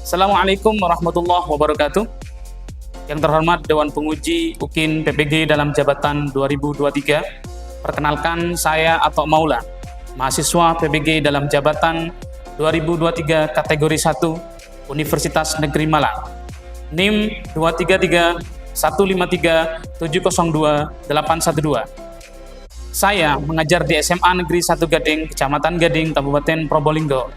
Assalamualaikum warahmatullahi wabarakatuh. Yang terhormat Dewan Penguji UKIN PPG dalam jabatan 2023. Perkenalkan, saya Atok Maula, mahasiswa PPG dalam jabatan 2023 kategori 1 Universitas Negeri Malang. NIM 233 153 702 812. Saya mengajar di SMA Negeri 1 Gading, Kecamatan Gading, Kabupaten Probolinggo.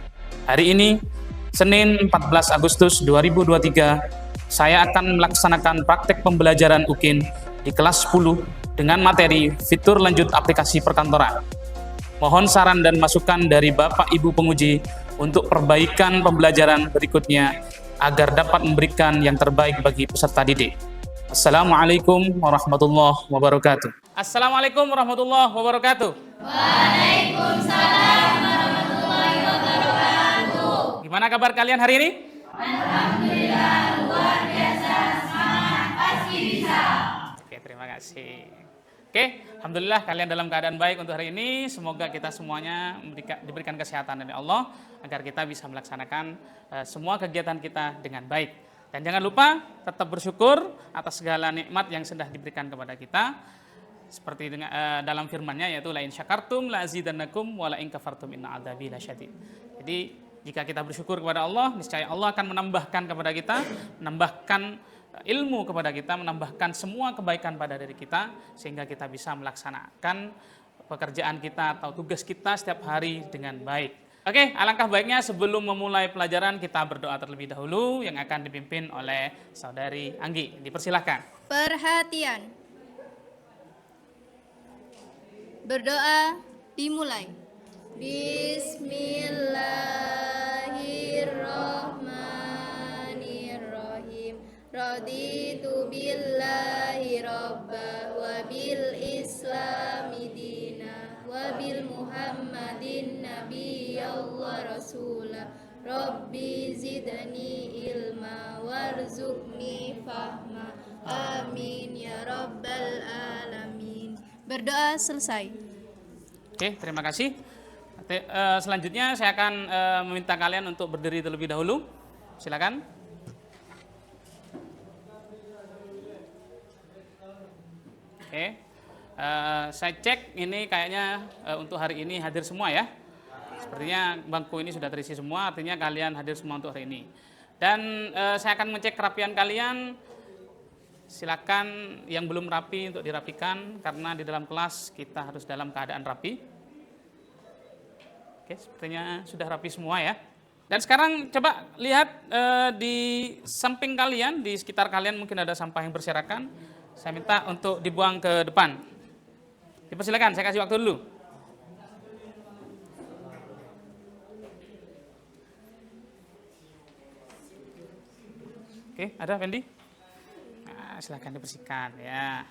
Hari ini, Senin 14 Agustus 2023, saya akan melaksanakan praktek pembelajaran UKIN di kelas 10 dengan materi fitur lanjut aplikasi perkantoran. Mohon saran dan masukan dari Bapak Ibu penguji untuk perbaikan pembelajaran berikutnya agar dapat memberikan yang terbaik bagi peserta didik. Assalamualaikum warahmatullahi wabarakatuh. Assalamualaikum warahmatullahi wabarakatuh. Waalaikumsalam warahmatullahi wabarakatuh. Gimana kabar kalian hari ini? Alhamdulillah, luar biasa, semangat, pasti bisa. Oke, terima kasih. Oke, alhamdulillah kalian dalam keadaan baik untuk hari ini. Semoga kita semuanya diberikan kesehatan dari Allah agar kita bisa melaksanakan semua kegiatan kita dengan baik. Dan jangan lupa tetap bersyukur atas segala nikmat yang sudah diberikan kepada kita. Seperti dalam firman-Nya, yaitu la in syakartum la azidannakum wa la in kafartum inna adzabi lasyadid. Jadi jika kita bersyukur kepada Allah, niscaya Allah akan menambahkan kepada kita, menambahkan ilmu kepada kita, menambahkan semua kebaikan pada diri kita, sehingga kita bisa melaksanakan pekerjaan kita atau tugas kita setiap hari dengan baik. Oke, alangkah baiknya sebelum memulai pelajaran kita berdoa terlebih dahulu yang akan dipimpin oleh Saudari Anggi. Dipersilahkan. Perhatian. Berdoa dimulai. Bismillahirrahmanirrahim. Raditu billahi rabba wa bil islami dina wa bil muhammadin nabiyya wa rasula. Rabbi zidni ilma warzuqni fahma. Amin ya rabbal alamin. Berdoa selesai. Oke, terima kasih. Selanjutnya saya akan meminta kalian untuk berdiri terlebih dahulu. Silakan. Oke, saya cek ini kayaknya untuk hari ini hadir semua ya. Sepertinya bangku ini sudah terisi semua, artinya kalian hadir semua untuk hari ini. Dan saya akan mengecek kerapian kalian. Silakan yang belum rapi untuk dirapikan, karena di dalam kelas kita harus dalam keadaan rapi. Oke, sepertinya sudah rapi semua ya. Dan sekarang coba lihat di samping kalian, di sekitar kalian mungkin ada sampah yang berserakan. Saya minta untuk dibuang ke depan. Dipersilakan, saya kasih waktu dulu. Oke, ada Fendi? Nah, silakan dibersihkan ya.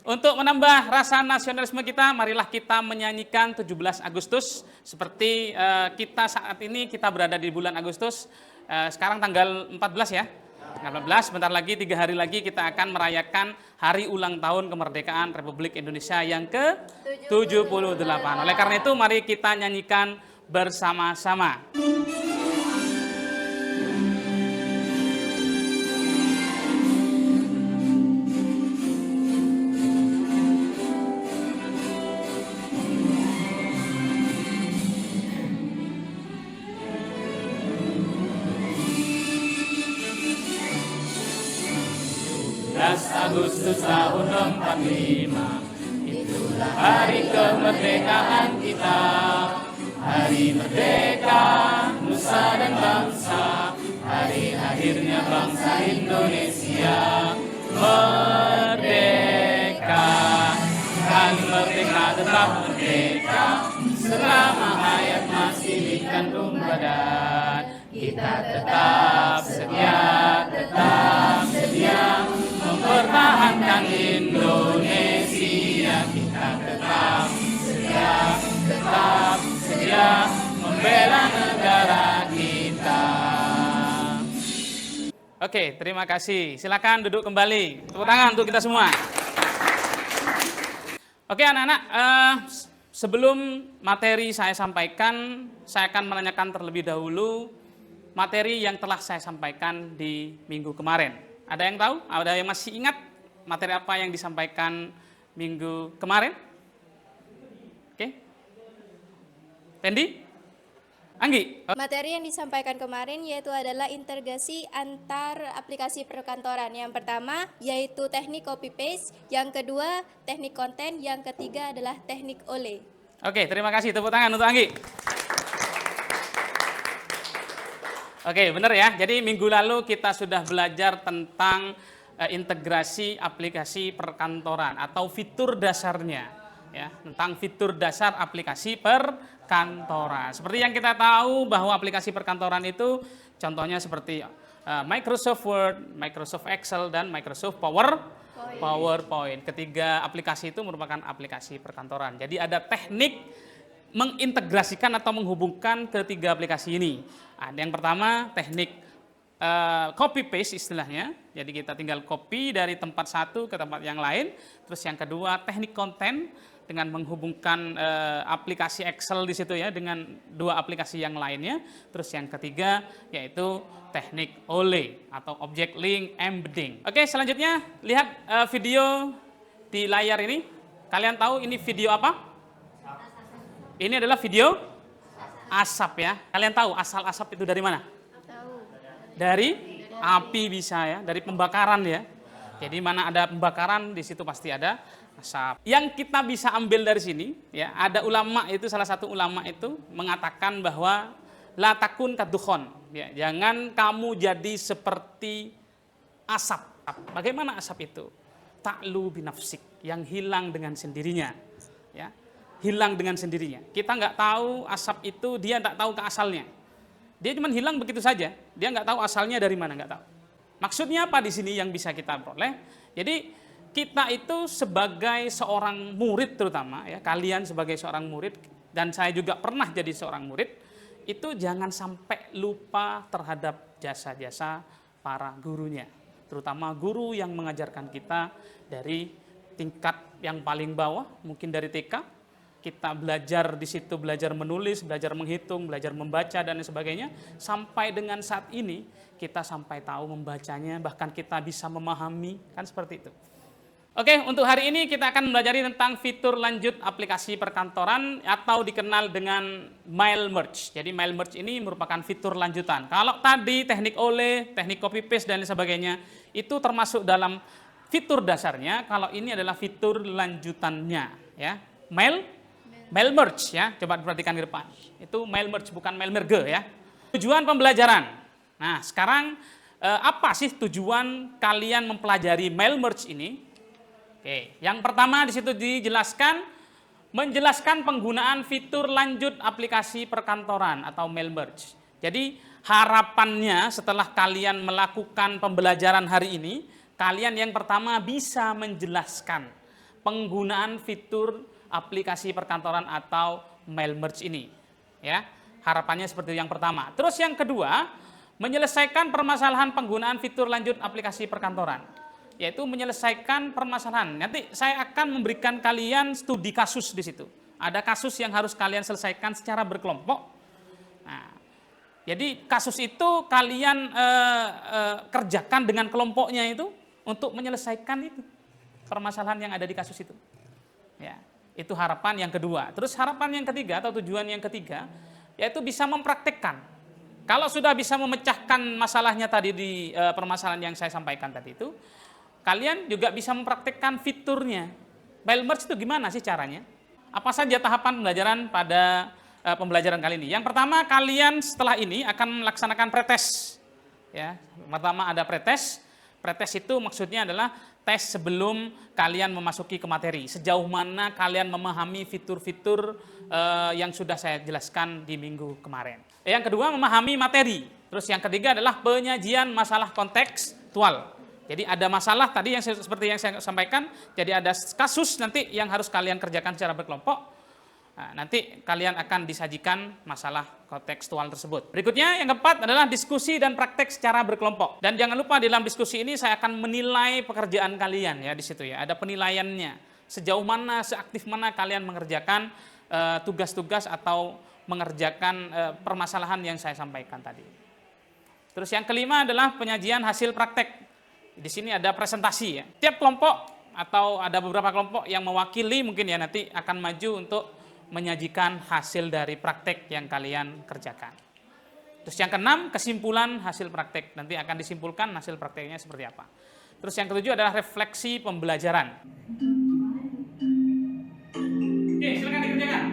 Untuk menambah rasa nasionalisme kita, marilah kita menyanyikan 17 Agustus. Seperti kita saat ini, kita berada di bulan Agustus. Sekarang tanggal 14 ya. Tanggal 14, sebentar lagi, 3 hari lagi kita akan merayakan hari ulang tahun kemerdekaan Republik Indonesia yang ke-78. Oleh karena itu, mari kita nyanyikan bersama-sama. Agustus tahun 45, itulah hari kemerdekaan kita. Hari merdeka, nusa dan bangsa, hari akhirnya bangsa Indonesia merdeka. Kan merdeka tetap merdeka, selama hayat masih dikandung badan. Kita tetap setia mempertahankan Indonesia. Kita tetap setia membela negara kita. Oke, terima kasih. Silakan duduk kembali. Tepuk tangan untuk kita semua. Oke anak-anak, sebelum materi saya sampaikan, saya akan menanyakan terlebih dahulu materi yang telah saya sampaikan di minggu kemarin. Ada yang tahu? Ada yang masih ingat materi apa yang disampaikan minggu kemarin? Oke. Pendi? Anggi? Materi yang disampaikan kemarin yaitu adalah integrasi antar aplikasi perkantoran. Yang pertama yaitu teknik copy paste, yang kedua teknik konten, yang ketiga adalah teknik OLE. Oke, terima kasih. Tepuk tangan untuk Anggi. Oke, benar ya. Jadi minggu lalu kita sudah belajar tentang integrasi aplikasi perkantoran atau fitur dasarnya. Ya, tentang fitur dasar aplikasi perkantoran. Seperti yang kita tahu bahwa aplikasi perkantoran itu contohnya seperti Microsoft Word, Microsoft Excel, dan Microsoft PowerPoint. Ketiga aplikasi itu merupakan aplikasi perkantoran. Jadi ada teknik mengintegrasikan atau menghubungkan ketiga aplikasi ini. Yang pertama teknik copy paste istilahnya. Jadi kita tinggal copy dari tempat satu ke tempat yang lain. Terus yang kedua teknik konten dengan menghubungkan aplikasi Excel di situ ya dengan dua aplikasi yang lainnya. Terus yang ketiga yaitu teknik OLE atau Object Link Embedding. Oke, selanjutnya lihat video di layar ini. Kalian tahu ini video apa? Ini adalah video asap ya. Kalian tahu asal asap itu dari mana? Dari api bisa ya, dari pembakaran ya. Jadi mana ada pembakaran di situ pasti ada asap. Yang kita bisa ambil dari sini ya, ada ulama itu salah satu ulama itu mengatakan bahwa la takun kadukhon ya, jangan kamu jadi seperti asap. Bagaimana asap itu? Ta'lu binafsik, yang hilang dengan sendirinya ya. Hilang dengan sendirinya. Kita nggak tahu asap itu, dia nggak tahu ke asalnya. Dia cuma hilang begitu saja. Dia nggak tahu asalnya dari mana, nggak tahu. Maksudnya apa di sini yang bisa kita peroleh? Jadi kita itu sebagai seorang murid terutama ya, kalian sebagai seorang murid dan saya juga pernah jadi seorang murid, itu jangan sampai lupa terhadap jasa-jasa para gurunya. Terutama guru yang mengajarkan kita dari tingkat yang paling bawah, mungkin dari TK. Kita belajar di situ, belajar menulis, belajar menghitung, belajar membaca dan sebagainya. Sampai dengan saat ini kita sampai tahu membacanya, bahkan kita bisa memahami, kan seperti itu. Oke, untuk hari ini kita akan belajar tentang fitur lanjut aplikasi perkantoran atau dikenal dengan mail merge. Jadi mail merge ini merupakan fitur lanjutan. Kalau tadi teknik OLE, teknik copy paste dan sebagainya itu termasuk dalam fitur dasarnya. Kalau ini adalah fitur lanjutannya, ya. Mail merge ya, coba diperhatikan ke depan. Itu mail merge bukan mail merge ya. Tujuan pembelajaran. Nah, sekarang apa sih tujuan kalian mempelajari mail merge ini? Oke, yang pertama di situ dijelaskan menjelaskan penggunaan fitur lanjut aplikasi perkantoran atau mail merge. Jadi, harapannya setelah kalian melakukan pembelajaran hari ini, kalian yang pertama bisa menjelaskan penggunaan fitur aplikasi perkantoran atau mail merge ini ya, harapannya seperti yang pertama. Terus yang kedua, menyelesaikan permasalahan penggunaan fitur lanjut aplikasi perkantoran, yaitu menyelesaikan permasalahan. Nanti saya akan memberikan kalian studi kasus di situ. Ada kasus yang harus kalian selesaikan secara berkelompok. Nah, jadi kasus itu kalian kerjakan dengan kelompoknya itu untuk menyelesaikan itu permasalahan yang ada di kasus itu ya. Itu harapan yang kedua. Terus harapan yang ketiga atau tujuan yang ketiga, yaitu bisa mempraktekkan. Kalau sudah bisa memecahkan masalahnya tadi di permasalahan yang saya sampaikan tadi itu, kalian juga bisa mempraktekkan fiturnya. Mail merge itu gimana sih caranya? Apa saja tahapan pembelajaran pada pembelajaran kali ini? Yang pertama, kalian setelah ini akan melaksanakan pretest. Ya, pertama ada pretest. Pretest itu maksudnya adalah tes sebelum kalian memasuki ke materi. Sejauh mana kalian memahami fitur-fitur yang sudah saya jelaskan di minggu kemarin. Yang kedua, memahami materi. Terus yang ketiga adalah penyajian masalah kontekstual. Jadi ada masalah tadi seperti yang saya sampaikan. Jadi ada kasus nanti yang harus kalian kerjakan secara berkelompok. Nah, nanti kalian akan disajikan masalah kontekstual tersebut. Berikutnya yang keempat adalah diskusi dan praktek secara berkelompok. Dan jangan lupa di dalam diskusi ini saya akan menilai pekerjaan kalian ya di situ ya. Ada penilaiannya. Sejauh mana, seaktif mana kalian mengerjakan tugas-tugas atau mengerjakan permasalahan yang saya sampaikan tadi. Terus yang kelima adalah penyajian hasil praktek. Di sini ada presentasi ya. Tiap kelompok atau ada beberapa kelompok yang mewakili mungkin ya nanti akan maju untuk menyajikan hasil dari praktek yang kalian kerjakan. Terus yang keenam, kesimpulan hasil praktek. Nanti akan disimpulkan hasil prakteknya seperti apa. Terus yang ketujuh adalah refleksi pembelajaran. Oke, silakan dikerjakan.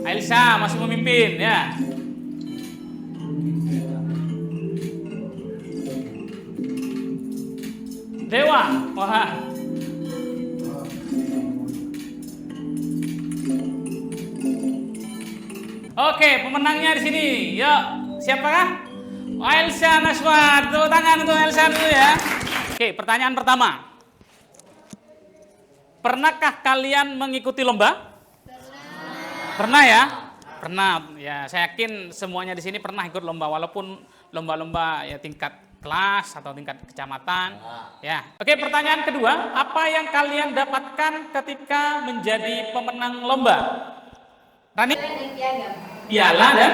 Elsa masih memimpin ya. Dewa, wah. Oke, pemenangnya di sini. Yuk, siapakah? Elsa Naswat. Tepuk tangan untuk Elsa dulu ya. Oke, pertanyaan pertama. Pernahkah kalian mengikuti lomba? Pernah ya? Pernah. Ya, saya yakin semuanya di sini pernah ikut lomba walaupun lomba-lomba ya tingkat kelas atau tingkat kecamatan. Ya. Oke, pertanyaan kedua, apa yang kalian dapatkan ketika menjadi pemenang lomba? Rani? Piala dan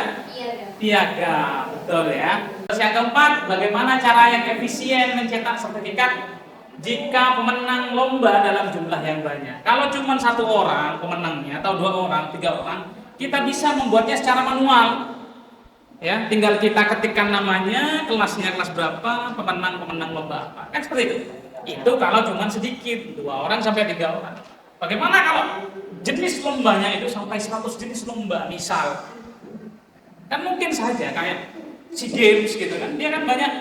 piagam. Betul ya. Terus yang keempat, bagaimana cara yang efisien mencetak sertifikat jika pemenang lomba dalam jumlah yang banyak? Kalau cuma satu orang pemenangnya atau 2 orang, 3 orang, kita bisa membuatnya secara manual. Ya, tinggal kita ketikkan namanya, kelasnya kelas berapa, pemenang lomba apa. Kan seperti itu. Itu kalau cuma sedikit, 2 orang sampai 3 orang. Bagaimana kalau jenis lombanya itu sampai 100 jenis lomba misal? Kan mungkin saja kayak SEA Games gitu kan. Dia kan banyak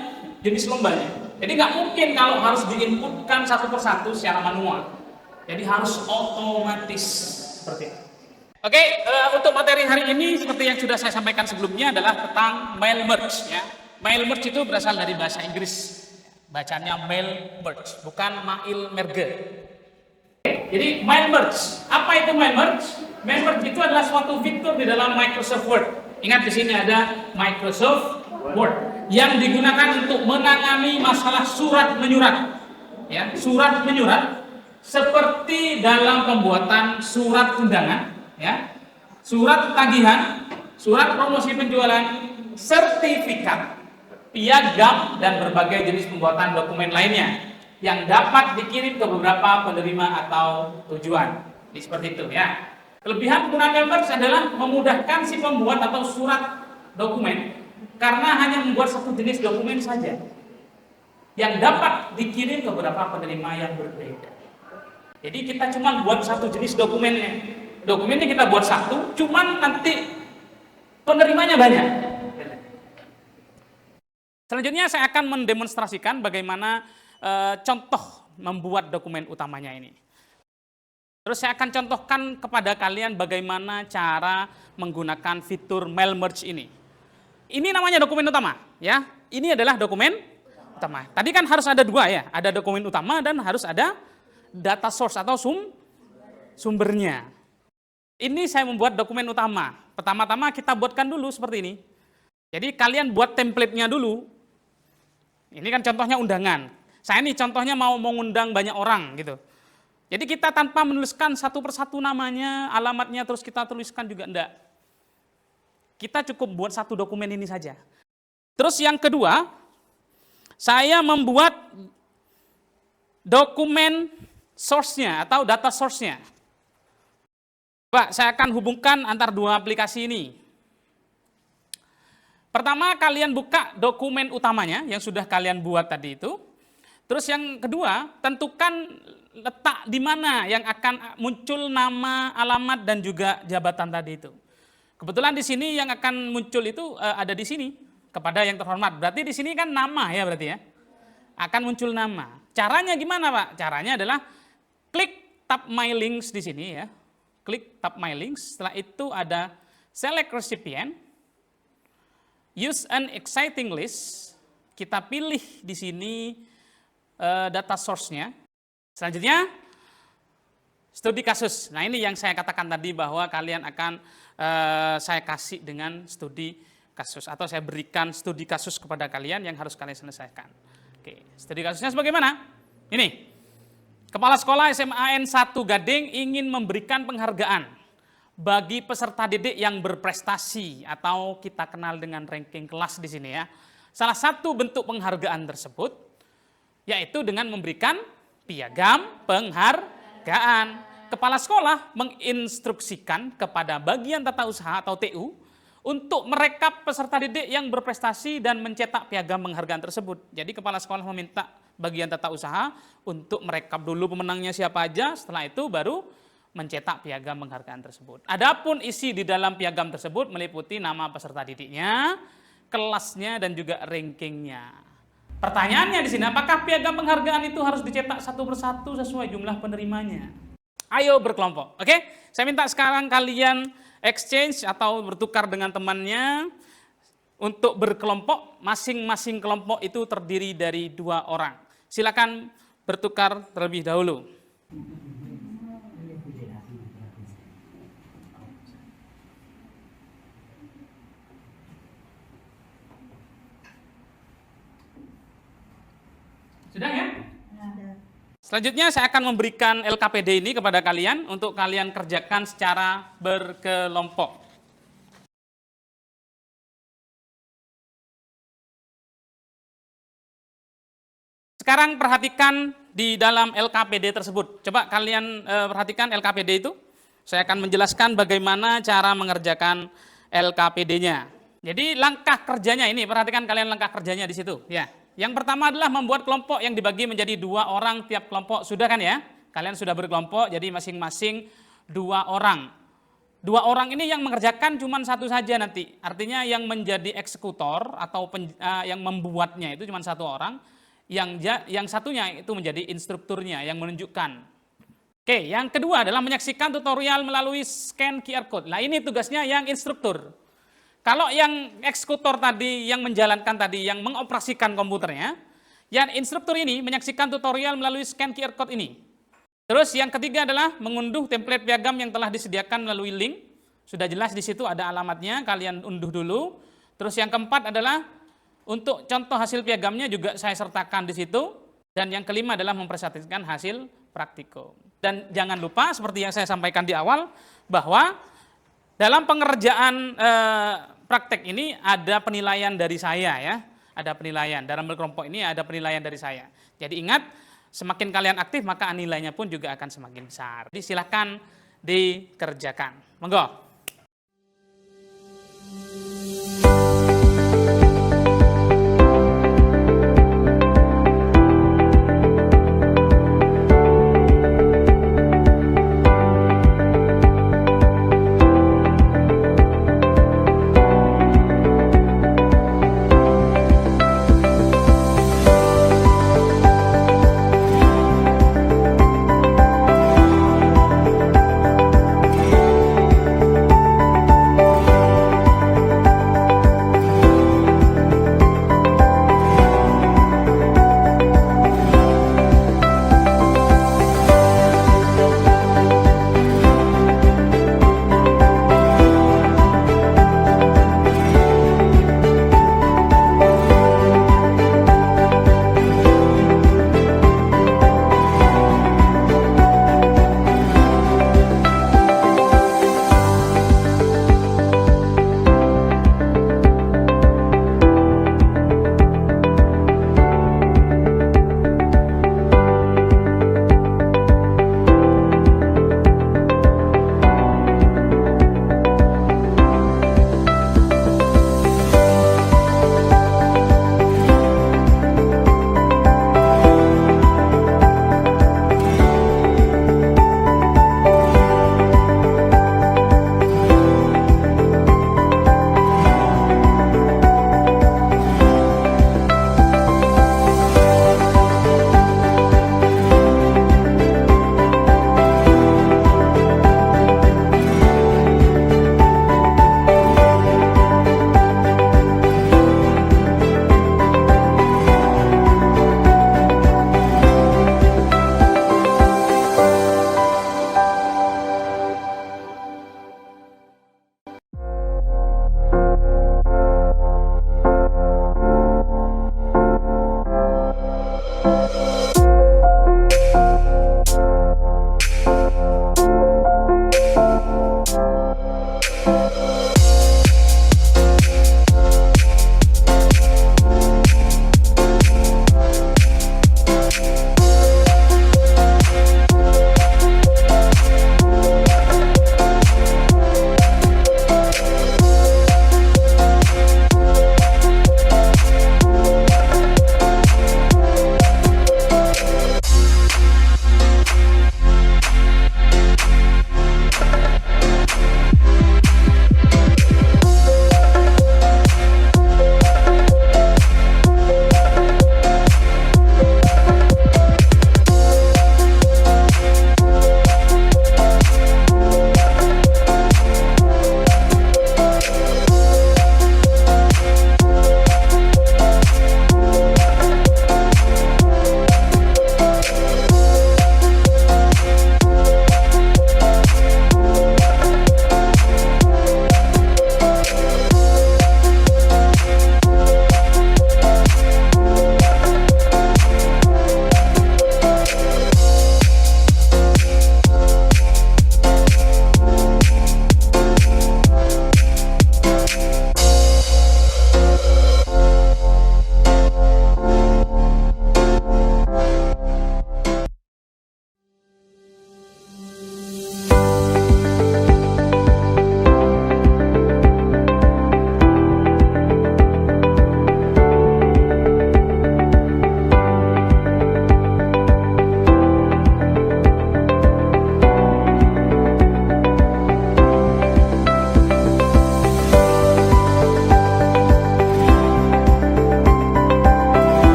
jenis lombanya. Jadi nggak mungkin kalau harus diinputkan satu persatu secara manual. Jadi harus otomatis seperti itu. Oke, untuk materi hari ini seperti yang sudah saya sampaikan sebelumnya adalah tentang mail merge ya. Mail merge itu berasal dari bahasa Inggris. Bacanya mail merge, bukan mail merge. Jadi mail merge, apa itu mail merge? Mail merge itu adalah suatu fitur di dalam Microsoft Word. Ingat di sini ada Microsoft Word yang digunakan untuk menangani masalah surat menyurat, ya, surat menyurat seperti dalam pembuatan surat undangan, ya, surat tagihan, surat promosi penjualan, sertifikat, piagam dan berbagai jenis pembuatan dokumen lainnya yang dapat dikirim ke beberapa penerima atau tujuan. Jadi seperti itu ya. Kelebihan penggunaan Mailmerge adalah memudahkan si pembuat atau surat dokumen karena hanya membuat satu jenis dokumen saja yang dapat dikirim ke beberapa penerima yang berbeda. Jadi kita cuma buat satu jenis dokumennya. Dokumennya kita buat satu, cuman nanti penerimanya banyak. Selanjutnya saya akan mendemonstrasikan bagaimana contoh membuat dokumen utamanya ini. Terus saya akan contohkan kepada kalian bagaimana cara menggunakan fitur Mailmerge ini. Ini namanya dokumen utama, ya. Ini adalah dokumen utama. Tadi kan harus ada 2 ya, ada dokumen utama dan harus ada data source atau sumbernya. Ini saya membuat dokumen utama. Pertama-tama kita buatkan dulu seperti ini. Jadi kalian buat template-nya dulu. Ini kan contohnya undangan. Saya nih contohnya mau mengundang banyak orang gitu. Jadi kita tanpa menuliskan satu persatu namanya, alamatnya terus kita tuliskan juga enggak. Kita cukup buat satu dokumen ini saja. Terus yang kedua, saya membuat dokumen source-nya atau data source-nya. Pak, saya akan hubungkan antar 2 aplikasi ini. Pertama, kalian buka dokumen utamanya yang sudah kalian buat tadi itu. Terus yang kedua, tentukan letak di mana yang akan muncul nama, alamat, dan juga jabatan tadi itu. Kebetulan di sini yang akan muncul itu ada di sini, kepada yang terhormat. Berarti di sini kan nama ya berarti ya. Akan muncul nama. Caranya gimana Pak? Caranya adalah klik tab My Links di sini ya. klik tab My Links. Setelah itu ada select recipient, use an exciting list. Kita pilih di sini data source-nya. Selanjutnya studi kasus. Nah, ini yang saya katakan tadi bahwa kalian akan saya kasih dengan studi kasus atau saya berikan studi kasus kepada kalian yang harus kalian selesaikan. Oke, studi kasusnya sebagaimana? Ini. Kepala Sekolah SMAN 1 Gading ingin memberikan penghargaan bagi peserta didik yang berprestasi atau kita kenal dengan ranking kelas di sini ya. Salah satu bentuk penghargaan tersebut yaitu dengan memberikan piagam penghargaan. Kepala sekolah menginstruksikan kepada bagian tata usaha atau TU untuk merekap peserta didik yang berprestasi dan mencetak piagam penghargaan tersebut. Jadi kepala sekolah meminta bagian tata usaha untuk merekap dulu pemenangnya siapa aja, setelah itu baru mencetak piagam penghargaan tersebut. Adapun isi di dalam piagam tersebut meliputi nama peserta didiknya, kelasnya, dan juga rankingnya. Pertanyaannya di sini, apakah piagam penghargaan itu harus dicetak satu persatu sesuai jumlah penerimanya? Ayo berkelompok, oke? Saya minta sekarang kalian exchange atau bertukar dengan temannya untuk berkelompok. Masing-masing kelompok itu terdiri dari 2 orang. Silakan bertukar terlebih dahulu. Sudah ya? Selanjutnya saya akan memberikan LKPD ini kepada kalian untuk kalian kerjakan secara berkelompok. Sekarang perhatikan di dalam LKPD tersebut. Coba kalian perhatikan LKPD itu. Saya akan menjelaskan bagaimana cara mengerjakan LKPD-nya. Jadi langkah kerjanya ini, perhatikan kalian langkah kerjanya di situ. Ya. Yang pertama adalah membuat kelompok yang dibagi menjadi 2 orang tiap kelompok. Sudah kan ya? Kalian sudah berkelompok, jadi masing-masing 2 orang. 2 orang ini yang mengerjakan cuma satu saja nanti. Artinya yang menjadi eksekutor atau yang membuatnya itu cuma 1 orang. Yang satunya itu menjadi instrukturnya yang menunjukkan. Oke, yang kedua adalah menyaksikan tutorial melalui scan QR code. Nah, ini tugasnya yang instruktur. Kalau yang eksekutor tadi, yang menjalankan tadi, yang mengoperasikan komputernya, yang instruktur ini menyaksikan tutorial melalui scan QR code ini. Terus yang ketiga adalah mengunduh template piagam yang telah disediakan melalui link. Sudah jelas di situ ada alamatnya, kalian unduh dulu. Terus yang keempat adalah untuk contoh hasil piagamnya juga saya sertakan di situ. Dan yang kelima adalah mempresentasikan hasil praktikum. Dan jangan lupa seperti yang saya sampaikan di awal bahwa dalam pengerjaan praktek ini ada penilaian dari saya ya. Ada penilaian, dalam berkelompok ini ada penilaian dari saya. Jadi ingat, semakin kalian aktif maka nilainya pun juga akan semakin besar. Jadi silakan dikerjakan. Monggo.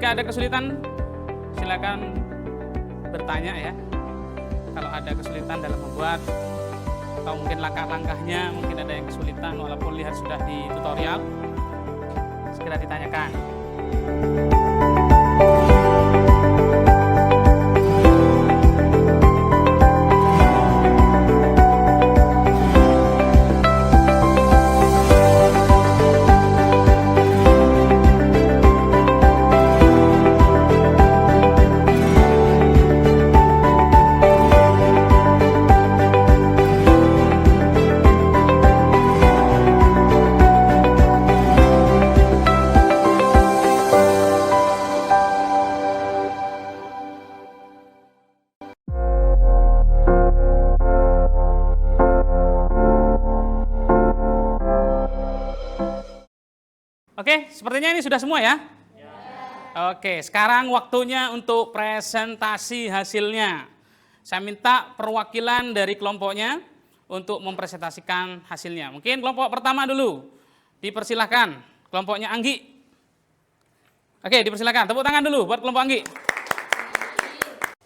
Jika ada kesulitan, silakan bertanya ya. Kalau ada kesulitan dalam membuat atau mungkin langkah-langkahnya, mungkin ada yang kesulitan walaupun lihat sudah di tutorial, segera ditanyakan. Oke, sepertinya ini sudah semua ya? Oke, sekarang waktunya untuk presentasi hasilnya. Saya minta perwakilan dari kelompoknya untuk mempresentasikan hasilnya. Mungkin kelompok pertama dulu. Dipersilahkan, kelompoknya Anggi. Oke, dipersilahkan. Tepuk tangan dulu buat kelompok Anggi.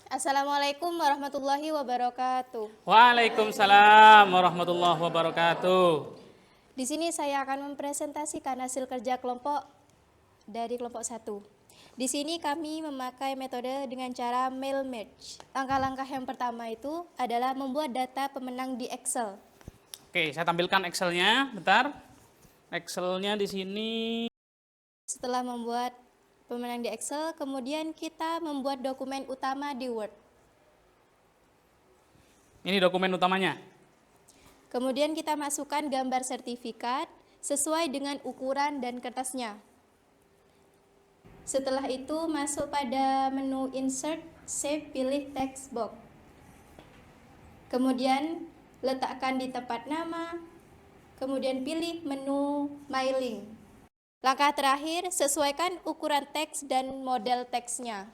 Assalamualaikum warahmatullahi wabarakatuh. Waalaikumsalam warahmatullahi wabarakatuh. Di sini saya akan mempresentasikan hasil kerja kelompok dari kelompok 1. Di sini kami memakai metode dengan cara mail merge. Langkah-langkah yang pertama itu adalah membuat data pemenang di Excel. Oke, saya tampilkan Excel-nya, bentar. Excel-nya di sini. Setelah membuat pemenang di Excel, kemudian kita membuat dokumen utama di Word. Ini dokumen utamanya. Kemudian kita masukkan gambar sertifikat sesuai dengan ukuran dan kertasnya. Setelah itu masuk pada menu Insert, Save, pilih text box. Kemudian letakkan di tempat nama, kemudian pilih menu Mailing. Langkah terakhir, sesuaikan ukuran teks dan model teksnya.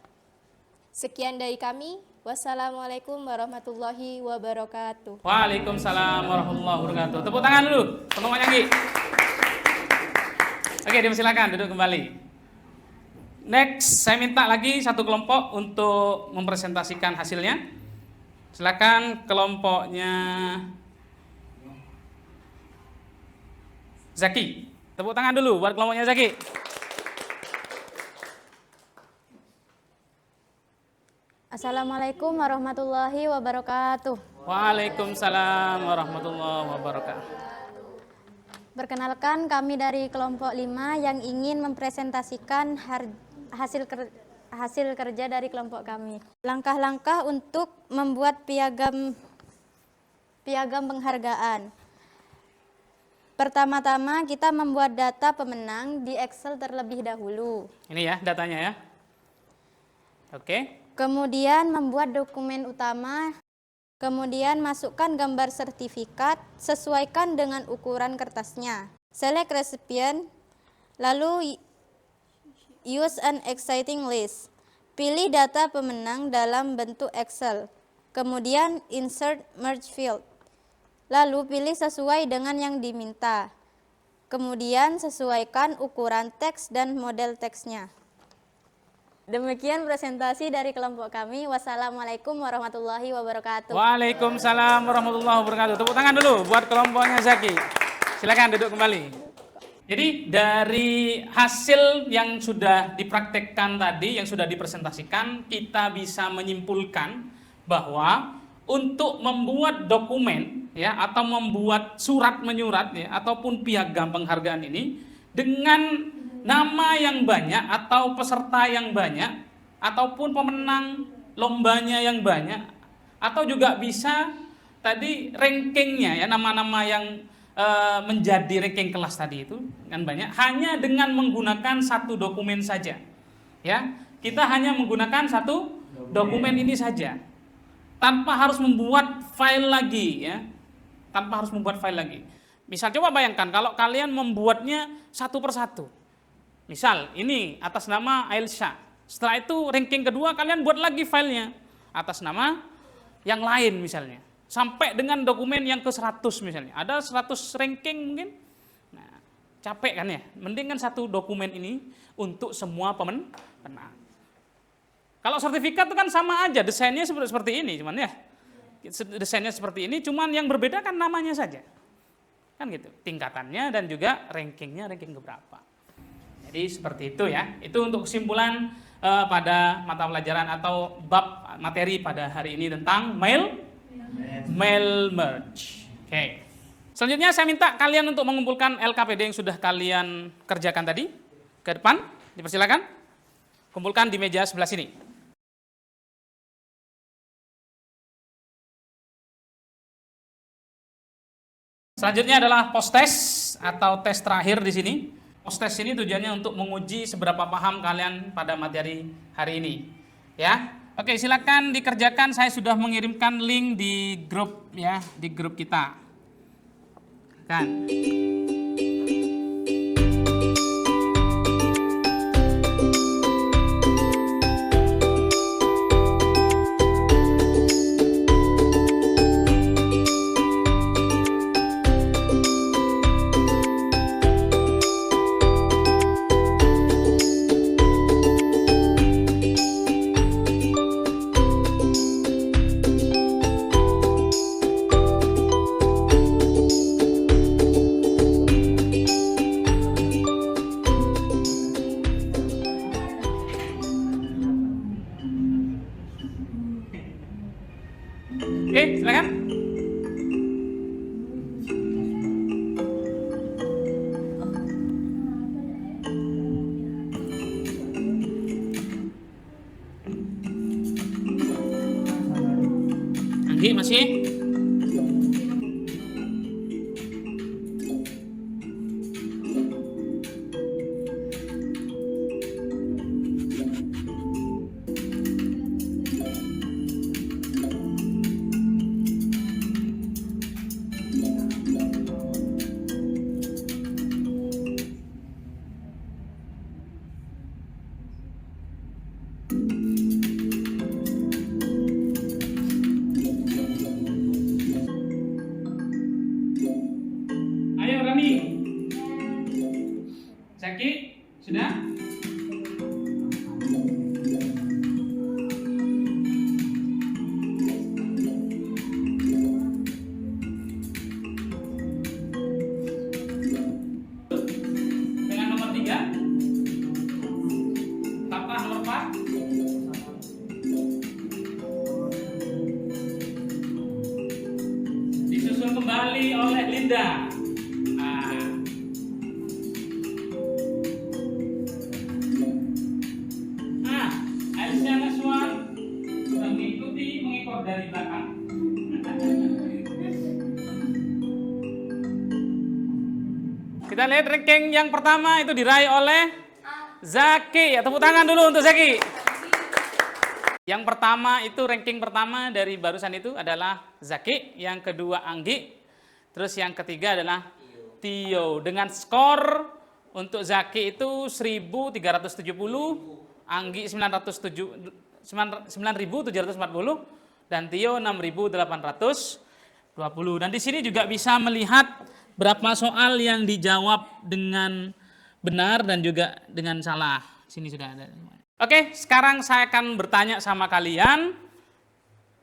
Sekian dari kami. Wassalamualaikum warahmatullahi wabarakatuh. Waalaikumsalam warahmatullahi wabarakatuh. Tepuk tangan dulu, kelompoknya Anggi. Oke, dipersilakan duduk kembali. Next, saya minta lagi satu kelompok untuk mempresentasikan hasilnya. Silakan kelompoknya Zaki. Tepuk tangan dulu buat kelompoknya Zaki. Assalamualaikum warahmatullahi wabarakatuh. Waalaikumsalam warahmatullahi wabarakatuh. Perkenalkan, kami dari kelompok 5 yang ingin mempresentasikan hasil kerja dari kelompok kami. Langkah-langkah untuk membuat piagam penghargaan. Pertama-tama kita membuat data pemenang di Excel terlebih dahulu. Ini ya datanya ya. Oke. Kemudian membuat dokumen utama, kemudian masukkan gambar sertifikat, sesuaikan dengan ukuran kertasnya. Select recipient, lalu use an exciting list. Pilih data pemenang dalam bentuk Excel, kemudian insert merge field. Lalu pilih sesuai dengan yang diminta. Kemudian sesuaikan ukuran teks dan model teksnya. Demikian presentasi dari kelompok kami. Wassalamualaikum warahmatullahi wabarakatuh. Waalaikumsalam warahmatullahi wabarakatuh. Tepuk tangan dulu buat kelompoknya Zaki. Silakan duduk kembali. Jadi dari hasil yang sudah dipraktekkan tadi, yang sudah dipresentasikan, kita bisa menyimpulkan bahwa untuk membuat dokumen ya atau membuat surat menyurat ya ataupun piagam penghargaan ini dengan nama yang banyak atau peserta yang banyak ataupun pemenang lombanya yang banyak atau juga bisa tadi rankingnya ya nama-nama yang menjadi ranking kelas tadi itu kan banyak hanya dengan menggunakan satu dokumen saja ya kita hanya menggunakan satu dokumen ini saja tanpa harus membuat file lagi ya tanpa harus membuat file lagi. Misal coba bayangkan kalau kalian membuatnya satu persatu. Misal ini atas nama Ailsha. Setelah itu ranking kedua kalian buat lagi filenya atas nama yang lain misalnya. Sampai dengan dokumen yang ke 100 misalnya. Ada 100 ranking mungkin. Nah, capek kan ya. Mending kan satu dokumen ini untuk semua pemenang. Kalau sertifikat itu kan sama aja, desainnya seperti ini, cuman ya desainnya seperti ini, cuman yang berbeda kan namanya saja, kan gitu, tingkatannya dan juga rankingnya ranking keberapa. Jadi seperti itu ya. Itu untuk kesimpulan pada mata pelajaran atau bab materi pada hari ini tentang mail merge. Oke. Selanjutnya saya minta kalian untuk mengumpulkan LKPD yang sudah kalian kerjakan tadi ke depan, dipersilakan. Kumpulkan di meja sebelah sini. Selanjutnya adalah post test atau tes terakhir di sini. Post test ini tujuannya untuk menguji seberapa paham kalian pada materi hari ini. Ya, oke, silakan dikerjakan. Saya sudah mengirimkan link di grup ya, di grup kita. Kan. Oke, silakan. Anggi masih? Ayo Rani. Zaki, sudah? Dengan nomor 3. Tata nomor 4. Disusul kembali oleh Linda. Aisyah Naswan sudah mengikor dari belakang. Kita lihat ranking yang pertama itu diraih oleh Zaki. Ya, tepuk tangan dulu untuk Zaki. Yang pertama itu ranking pertama dari barusan itu adalah Zaki, yang kedua Anggi, terus yang ketiga adalah Tio. Dengan skor untuk Zaki itu 1370, Anggi 9.740 dan Tio 6.820. Dan di sini juga bisa melihat berapa soal yang dijawab dengan benar dan juga dengan salah. Sini sudah ada. Oke, sekarang saya akan bertanya sama kalian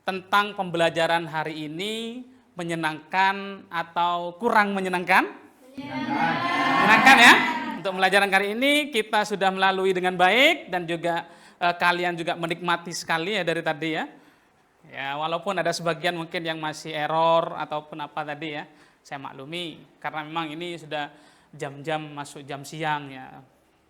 tentang pembelajaran hari ini, menyenangkan atau kurang menyenangkan? Menyenangkan ya. Untuk pembelajaran kali ini kita sudah melalui dengan baik dan juga kalian juga menikmati sekali ya dari tadi ya. Ya, walaupun ada sebagian mungkin yang masih error ataupun apa tadi ya. Saya maklumi karena memang ini sudah jam-jam masuk jam siang ya.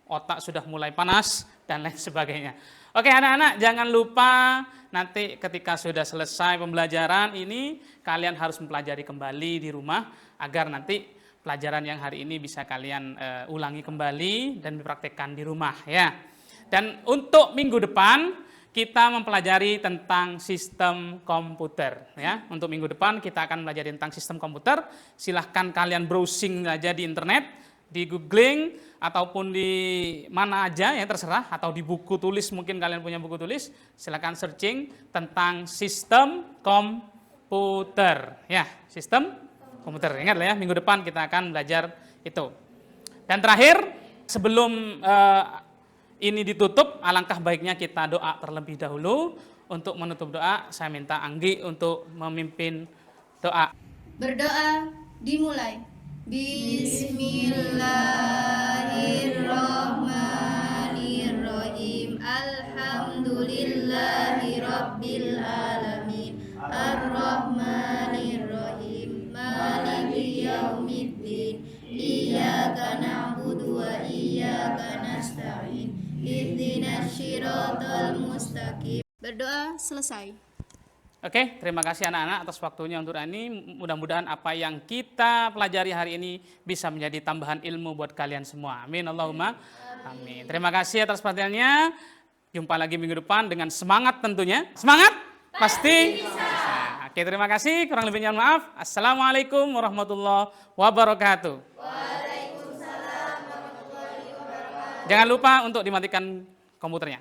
Otak sudah mulai panas dan lain sebagainya. Oke, anak-anak jangan lupa nanti ketika sudah selesai pembelajaran ini kalian harus mempelajari kembali di rumah agar nanti pelajaran yang hari ini bisa kalian ulangi kembali dan dipraktekkan di rumah ya. Dan untuk minggu depan kita mempelajari tentang sistem komputer ya. Untuk minggu depan kita akan belajar tentang sistem komputer. Silahkan kalian browsing aja di internet, di googling ataupun di mana aja ya terserah, atau di buku tulis, mungkin kalian punya buku tulis, silahkan searching tentang sistem komputer ya, sistem komputer. Ingat ya, minggu depan kita akan belajar itu. Dan terakhir, sebelum ini ditutup, alangkah baiknya kita doa terlebih dahulu. Untuk menutup doa, saya minta Anggi untuk memimpin doa. Berdoa dimulai. Bismillahirrahmanirrahim. Alhamdulillahirabbil alamin. Arrahmanirrahim. Maliki yaumiddin. Iyyaka na'budu wa iyyaka nasta'in. Ihdinas siratal mustaqim. Berdoa selesai. Oke, terima kasih anak-anak atas waktunya untuk ini. Mudah-mudahan apa yang kita pelajari hari ini bisa menjadi tambahan ilmu buat kalian semua. Amin, Allahumma amin. Terima kasih atas perhatiannya. Jumpa lagi minggu depan dengan semangat tentunya. Semangat? Pasti bisa. Oke, terima kasih. Kurang lebihnya maaf. Assalamualaikum warahmatullahi wabarakatuh. Waalaikumsalam warahmatullahi wabarakatuh. Jangan lupa untuk dimatikan komputernya.